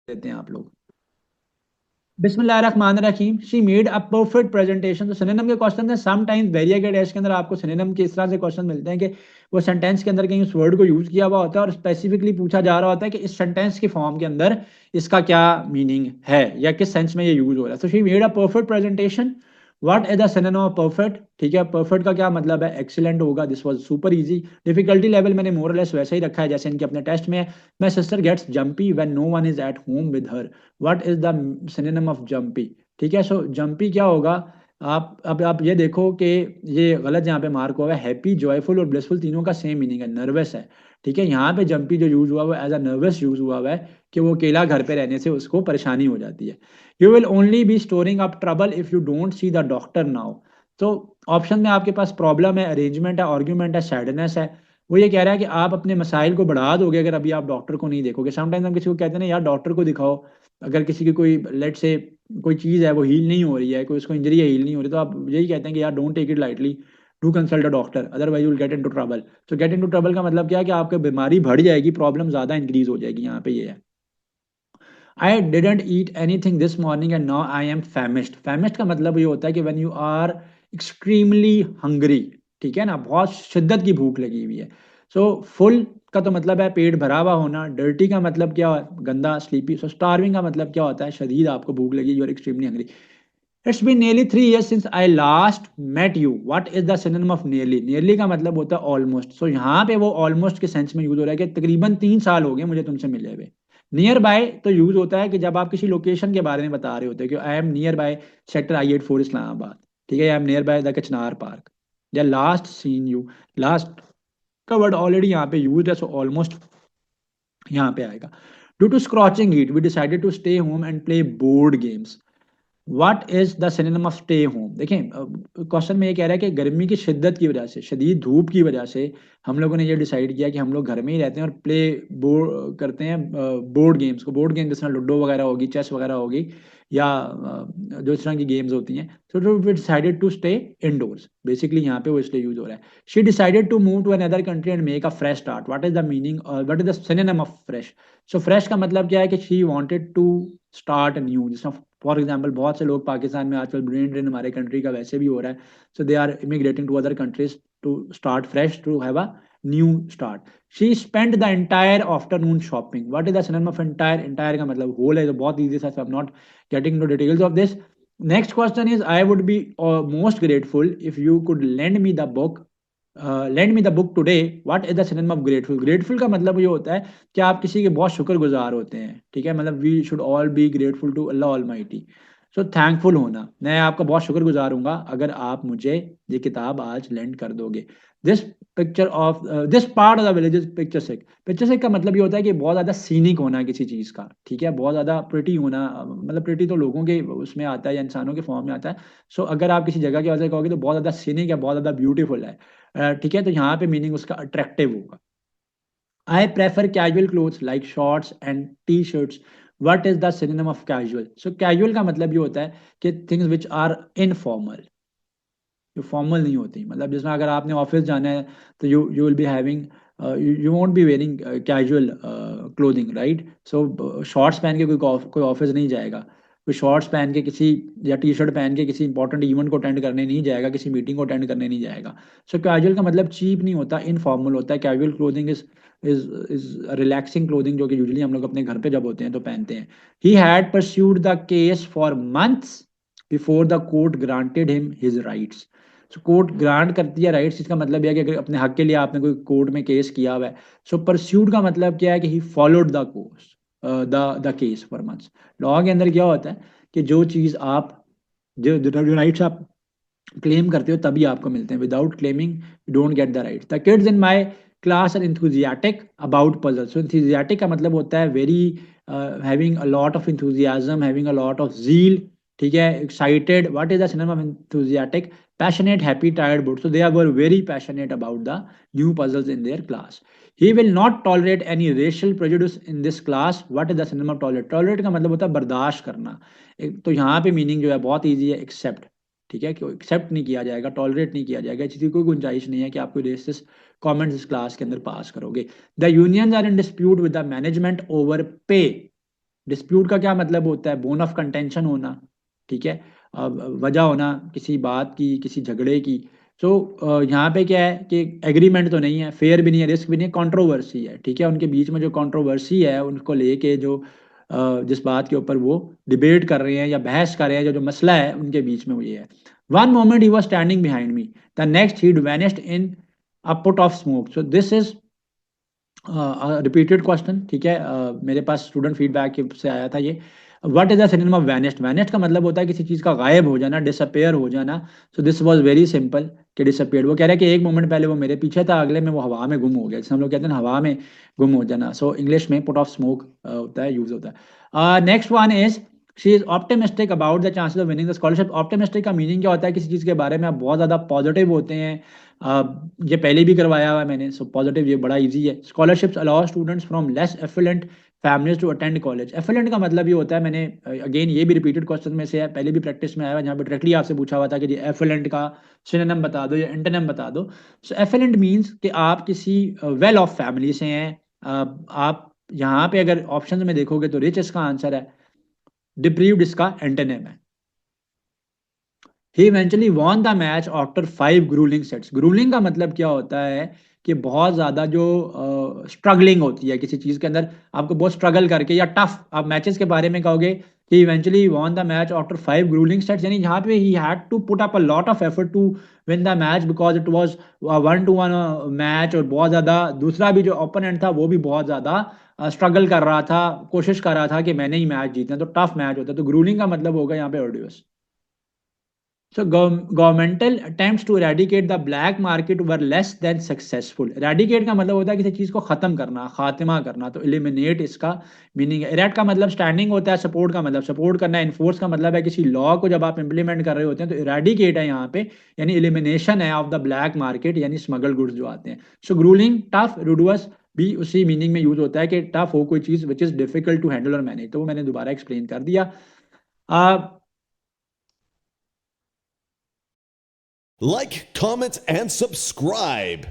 देते हैं आप लोग। बिस्मिल्लाहिर्रहमानिर्रहीम। She made a perfect presentation. तो सिनोनिम के क्वेश्चन है, सम टाइम्स वेरिएबल डैश के अंदर आपको सिनोनिम के इस तरह से क्वेश्चन मिलते हैं कि वो सेंटेंस के अंदर कहीं उस वर्ड को यूज किया हुआ होता है और स्पेसिफिकली पूछा जा रहा होता है कि इस सेंटेंस के फॉर्म के अंदर इसका क्या मीनिंग है या किस सेंस में ये यूज हो रहा है। तो she made a perfect presentation. What is the synonym of perfect? ठीक है, परफेक्ट का क्या मतलब है? एक्सीलेंट होगा। This was super easy. Difficulty level मैंने मोर लेस वैसे ही रखा है जैसे इनके अपने टेस्ट में है। My sister gets jumpy when no one is at home with her. What is the synonym of jumpy? ठीक है, सो जंपी क्या होगा? आप अब आप ये देखो कि ये गलत यहाँ पे मार्क हुआ है। हैप्पी, जॉयफुल और ब्लिसफुल तीनों का सेम मीनिंग है, नर्वस है। ठीक है, यहाँ पे जंपी जो यूज हुआ हुआ है एज अ नर्वस यूज हुआ हुआ है कि वो अकेला घर पे रहने से उसको परेशानी हो जाती है। You will only be storing up trouble if you don't see the doctor now. तो ऑप्शन में आपके पास प्रॉब्लम है, अरेंजमेंट है, आर्ग्यूमेंट है, सैडनेस है। वो ये कह रहा है कि आप अपने मसाइल को बढ़ा दोगे अगर अभी आप डॉक्टर को नहीं देखोगे। समटाइम्स हम किसी को कहते हैं ना यार डॉक्टर को दिखाओ। अगर किसी की कोई लेट से कोई चीज़ है वो हील नहीं हो रही है, कोई उसको इंजरी है हील नहीं हो रही, तो आप यही कहते हैं कि यार don't take it lightly, do consult a doctor otherwise will get into trouble. तो गेट इनटू ट्रबल का मतलब क्या है कि आपकी बीमारी बढ़ जाएगी, प्रॉब्लम ज़्यादा इंक्रीज हो जाएगी। यहाँ पे ये है, I didn't eat anything this morning and now I am famished. Famished का मतलब ये होता है कि when you are extremely hungry. ठीक है ना, बहुत शिद्दत की भूख लगी हुई है। सो फुल का तो मतलब है पेट भरा हुआ होना। डर्टी का मतलब क्या? गंदा, स्लीपी। सो स्टार्विंग का मतलब क्या होता है? शदीद आपको भूख लगी, you are extremely hungry. It's been nearly 3 years since I last met you. What is the synonym of nearly? Nearly का मतलब होता है ऑलमोस्ट। सो यहाँ पे वो ऑलमोस्ट के सेंस में यूज हो रहा है कि तकरीबन 3 साल हो गए मुझे तुमसे मिले हुए। नियर बाय तो यूज होता है कि जब आप किसी लोकेशन के बारे में बता रहे होते हैं कि I am nearby sector I-84 Islamabad. ठीक है, I am nearby the Kachnar park. या लास्ट सीन यू, लास्ट का वर्ड ऑलरेडी यहाँ पे यूज है, सो ऑलमोस्ट यहाँ पे आएगा। Due to scorching heat we decided to stay home and play board games. What is the synonym of stay home? देखें, क्वेश्चन में ये कह रहा है कि गर्मी की शिद्दत की वजह से, शदीद धूप की वजह से हम लोगों ने ये डिसाइड किया कि हम लोग घर में ही रहते हैं और प्ले बोर्ड करते हैं बोर्ड गेम्स को। बोर्ड गेम जिस तरह लूडो वगैरह होगी, चेस वगैरह होगी, या जो इस तरह की गेम्स होती हैं। So we decided to stay indoors. Basically यहाँ पे वो इसलिए यूज हो रहा है। She decided to move to another country and make a fresh start. What is the meaning, what is the synonym of fresh? So fresh का मतलब क्या है कि she wanted to start new. जिस फॉर एग्जाम्पल बहुत से लोग पाकिस्तान में आजकल ब्रेन ड्रेन हमारे कंट्री का वैसे भी हो रहा है। So they are immigrating to other countries to start fresh, to have a new start. She spend the entire afternoon shopping. What is the synonym of entire? Entire का मतलब whole है, तो बहुत ईजी सा, I am not getting to details of this. Next question is I would be most grateful if you could lend me the book, lend me the book today. What is the synonym of grateful? Grateful का मतलब ये होता है कि आप किसी के बहुत शुक्रगुजार होते हैं। ठीक है, मतलब we should all be grateful to Allah almighty. So thankful होना, मैं आपका बहुत शुक्रगुजार हूँगा अगर आप मुझे ये किताब आज लेंड कर दोगे। This picture of this part of the village is picturesque. Picturesque का मतलब ये होता है कि बहुत ज़्यादा सीनिक होना किसी चीज़ का। ठीक है, बहुत ज़्यादा प्रिटी होना, मतलब प्रिटी तो लोगों के उसमें आता है या इंसानों के फॉर्म में आता है। सो अगर आप किसी जगह की वजह से कहोगे तो बहुत ज़्यादा सीनिक है, बहुत ज़्यादा ब्यूटीफुल है। ठीक है, तो यहाँ पे मीनिंग उसका अट्रैक्टिव होगा। I prefer casual clothes like shorts and t-shirts. What is the synonym of casual? So casual का मतलब ये होता है कि things which are informal, जो फॉर्मल नहीं होती। मतलब जिसमें अगर आपने ऑफिस जाना है तो you will be having, you won't be wearing casual clothing, right? So shorts पहन के कोई ऑफिस नहीं जाएगा। कोई शॉर्ट्स पहन के किसी या टी शर्ट पहन के किसी इंपॉर्टेंट इवेंट को अटेंड करने नहीं जाएगा, किसी मीटिंग को अटेंड करने नहीं जाएगा। सो कैजुअल का मतलब चीप नहीं होता, इनफॉर्मल होता है। Casual clothing is relaxing clothing, जो कि यूजुअली हम लोग अपने घर पे जब होते हैं तो पहनते हैं। He had pursued the case for months before the court granted him his rights. So court grant करती है राइट्स, इसका मतलब यह है कि अगर अपने हक के लिए आपने कोई कोर्ट में केस किया हुआ है। सो परस्यूड का मतलब क्या है कि he followed the course, the case for months. Law के अंदर क्या होता है कि जो चीज़ आप, जो राइट्स आप क्लेम करते हो तभी आपको मिलते हैं। Without claiming you don't get the right. The kids in my class are enthusiastic about puzzle. So enthusiastic का मतलब होता है very, having a lot of enthusiasm, having a lot of zeal. ठीक है, excited. What is the synonym of enthusiastic? Passionate, happy, tired, bored. So they are were very passionate about the new puzzles in their class. He will not tolerate any racial prejudice in this class. What is the synonym of tolerate? Tolerate का मतलब होता है बर्दाश्त करना। तो यहाँ पे meaning जो है बहुत ईजी है, एक्सेप्ट। ठीक है, कि एक्सेप्ट नहीं किया जाएगा, टॉलरेट नहीं किया जाएगा, इसकी कोई गुंजाइश नहीं है कि आप कोई रेसिस्ट कमेंट्स इस क्लास के अंदर पास करोगे। The unions are in dispute with the management over pay. Dispute का क्या मतलब होता है? बोन ऑफ कंटेंशन होना, ठीक है, वजह होना किसी बात की, किसी झगड़े की। सो यहाँ पे क्या है कि एग्रीमेंट तो नहीं है, फेयर भी नहीं है, रिस्क भी नहीं है, कंट्रोवर्सी है, ठीक है। उनके बीच में जो कंट्रोवर्सी है उनको लेके जो जिस बात के ऊपर वो डिबेट कर रहे हैं या बहस कर रहे हैं, जो जो मसला है उनके बीच में वो ये है। One moment he was standing behind me, the next he vanished in a put off smoke. So this is repeated question, ठीक है। मेरे पास स्टूडेंट फीडबैक से आया था ये। What is the synonym of vanished? Vanished का मतलब होता है किसी चीज़ का गायब हो जाना, डिसअपेयर हो जाना। So this was very simple कि डिसअपेयर्ड। वो कह रहा है कि एक मोमेंट पहले वो मेरे पीछे था, अगले में वो हवा में गुम हो गया, जैसे हम लोग कहते हैं ना, हवा में गुम हो जाना। सो इंग्लिश में पुट ऑफ स्मोक होता है, यूज होता है। Next one is she is optimistic about the chances of winning the scholarship. Optimistic का मीनिंग क्या होता है? किसी चीज़ के बारे में आप बहुत ज़्यादा पॉजिटिव होते हैं। ये पहले भी करवाया हुआ है मैंने, सो पॉजिटिव ये बड़ा इजी है। Scholarships allow students from less affluent families to attend college. Affluent का मतलब ये होता है, मैंने अगेन ये भी रिपीटेड क्वेश्चन में से है, पहले भी प्रैक्टिस में आया हुआ, जहाँ पे डायरेक्टली आपसे पूछा हुआ था कि जी एफिलेंट का सिनोनिम बता दो या एंटोनिम बता दो। सो एफिलेंट मीन्स कि आप किसी वेल ऑफ फैमिली से हैं। आप यहाँ पे अगर ऑप्शन में देखोगे तो रिच इसका आंसर है, डिप्रीव्ड इसका एंटोनिम है। He eventually won the match after 5 gruelling sets. Gruelling का मतलब क्या होता है कि बहुत ज़्यादा जो स्ट्रगलिंग होती है किसी चीज़ के अंदर, आपको बहुत स्ट्रगल करके या टफ, आप मैचेस के बारे में कहोगे कि eventually won the match after 5 gruelling sets, यानी जहाँ पे he had to put up a lot of effort to win the match because it was 1-1 match, और बहुत ज़्यादा दूसरा भी जो ओपोनेंट था वो भी बहुत ज़्यादा स्ट्रगल कर रहा था, कोशिश कर रहा था कि मैंने ही मैच जीतना, तो टफ मैच होता है। तो ग्रूलिंग का मतलब होगा यहाँ पे ऑडियस। So governmental attempts to eradicate the black market were less than successful. Eradicate का मतलब होता है किसी चीज को खत्म करना, खात्मा करना, तो eliminate इसका मीनिंग है। eradicate का मतलब स्टैंडिंग होता है, सपोर्ट का मतलब सपोर्ट करना, इन्फोर्स का मतलब है किसी लॉ को जब आप इंप्लीमेंट कर रहे होते हैं, तो eradicate है यहाँ पे, यानी एलिमिनेशन है ऑफ द ब्लैक मार्केट, यानी स्मगल गुड्स जो आते हैं। सो ग्रूलिंग, टफ, रूडुअस भी उसी मीनिंग में यूज होता है कि टफ हो कोई चीज which is difficult to handle और मैनेज। तो वो मैंने दोबारा एक्सप्लेन कर दिया। Like, comment, and subscribe.